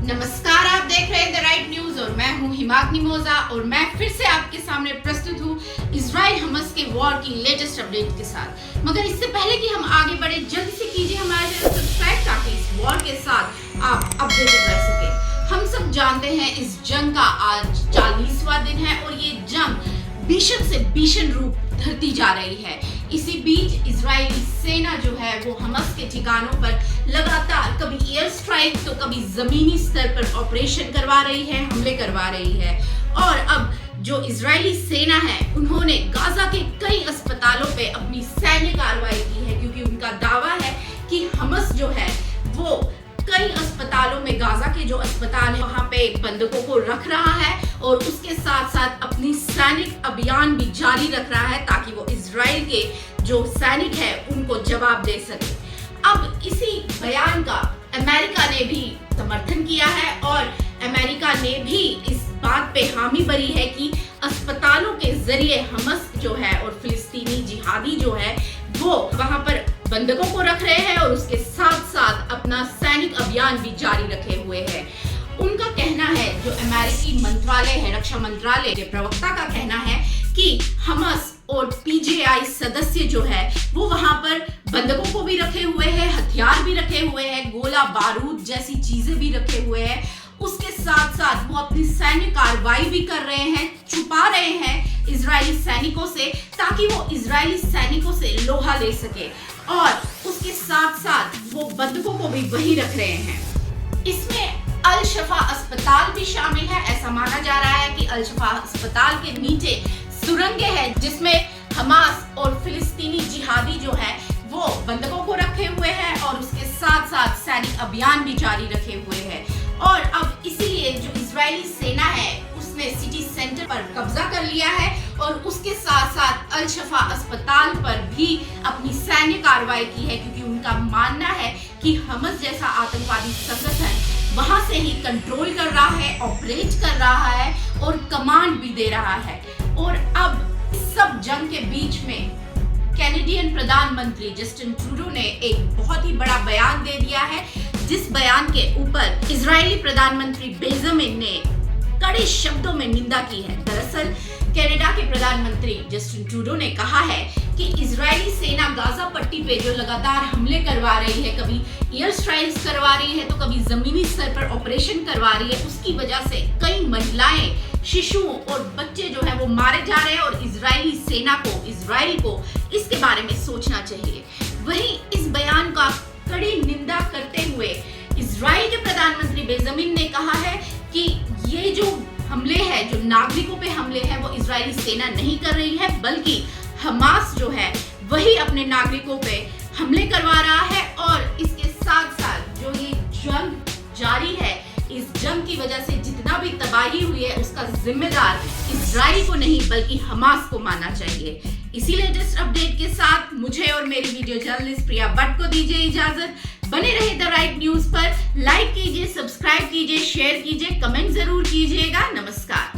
नमस्कार, आप देख रहे हैं द राइट न्यूज और मैं हूं हिमाग्नि मोजा और मैं फिर से आपके सामने प्रस्तुत हूं इजराइल हमस के वॉर की लेटेस्ट अपडेट के साथ। मगर इससे पहले कि हम आगे बढ़े, जल्दी से कीजिए हमारा चैनल सब्सक्राइब ताकि इस वॉर के साथ आप अपडेटेड रह सके। हम सब जानते हैं इस जंग का आज 40वां दिन है और ये जंग भीषण से भीषण रूप धरती जा रही है। इसी बीच इजरायली सेना जो है वो हमास के ठिकानों पर लगातार कभी एयर स्ट्राइक तो कभी जमीनी स्तर पर ऑपरेशन करवा रही है, हमले करवा रही है। और अब जो इजरायली सेना है उन्होंने गाजा के कई अस्पतालों पे अपनी सैन्य कार्रवाई की है, क्योंकि उनका दावा है कि हमास जो है वो कई अस्पतालों में, गाजा के जो अस्पताल है वहां पे बंधकों को रख रहा है और उसके साथ साथ अपनी सैनिक अभियान भी जारी रख रहा है ताकि वो इजराइल के जो सैनिक है उनको जवाब दे सके। अब इसी बयान का अमेरिका ने भी समर्थन किया है और अमेरिका ने भी इस बात पे हामी भरी है कि अस्पतालों के जरिए हमास जो है और फिलिस्तीनी जिहादी जो है वो वहां पर बंधकों को रख रहे हैं और उसके साथ साथ अपना सैनिक अभियान भी जारी रखे हुए हैं। उनका कहना है, जो अमेरिकी मंत्रालय है, रक्षा मंत्रालय के प्रवक्ता का कहना है कि हमास और पीजेआई सदस्य जो है वो वहां पर बंधकों को भी रखे हुए हैं, हथियार भी रखे हुए हैं, गोला बारूद जैसी चीजें भी रखे हुए हैं। उसके साथ साथ वो अपनी सैन्य कार्रवाई भी कर रहे हैं, छुपा रहे हैं इजरायली सैनिकों से ताकि वो इजरायली सैनिकों से लोहा ले सके, और उसके साथ साथ वो बंधकों को भी वही रख रहे हैं। इसमें अल शफा अस्पताल भी शामिल है। ऐसा माना जा रहा है कि अल शफा अस्पताल के नीचे सुरंगें हैं जिसमें हमास और फिलिस्तीनी जिहादी जो है वो बंधकों को रखे हुए हैं और उसके साथ साथ सैनिक अभियान भी जारी रखे हुए हैं। और अब इसीलिए जो इजरायली सेना है उसने सिटी सेंटर पर कब्जा कर लिया है और उसके साथ साथ अल शफा अस्पताल पर भी अपनी सैन्य कार्रवाई की है, क्योंकि उनका मानना है कि हमास जैसा आतंकवादी संगठन वहां से ही कंट्रोल कर रहा है, ऑपरेट कर रहा है और कमांड भी दे रहा है। और अब सब जंग के बीच में कैनेडियन प्रधानमंत्री जस्टिन ट्रूडो ने एक बहुत ही बड़ा बयान दे दिया है, जिस बयान के ऊपर इजरायली प्रधानमंत्री बेंजामिन ने कड़े शब्दों में निंदा की है। दरअसल कनाडा के प्रधानमंत्री जस्टिन ट्रूडो ने कहा है कि इजरायली सेना गाजा पट्टी पे जो लगातार हमले करवा रही है, कभी एयर स्ट्राइक्स करवा रही है तो कभी जमीनी स्तर पर ऑपरेशन करवा रही है, उसकी वजह से कई महिलाएं, शिशुओं और बच्चे जो है वो मारे जा रहे हैं और इजरायली सेना को, इजराइल को इसके बारे में सोचना चाहिए। वहीं इस बयान का कड़ी निंदा करते हुए इजराइल के प्रधानमंत्री बेंजामिन ने कहा है कि ये जो हमले हैं, जो नागरिकों पे हमले हैं, वो इजरायली सेना नहीं कर रही है, बल्कि हमास जो है वही अपने नागरिकों पे हमले करवा रहा है। और इसके साथ साथ जो ये जंग जारी है, इस जंग की वजह से जितना भी तबाही हुई है उसका जिम्मेदार इजराइल को नहीं बल्कि हमास को मानना चाहिए। इसी लेटेस्ट अपडेट के साथ मुझे और मेरी वीडियो जर्नलिस्ट प्रिया भट्ट को दीजिए इजाजत। बने रहे द राइट न्यूज पर, लाइक कीजिए, सब्सक्राइब कीजिए, शेयर कीजिए, कमेंट जरूर कीजिएगा। नमस्कार।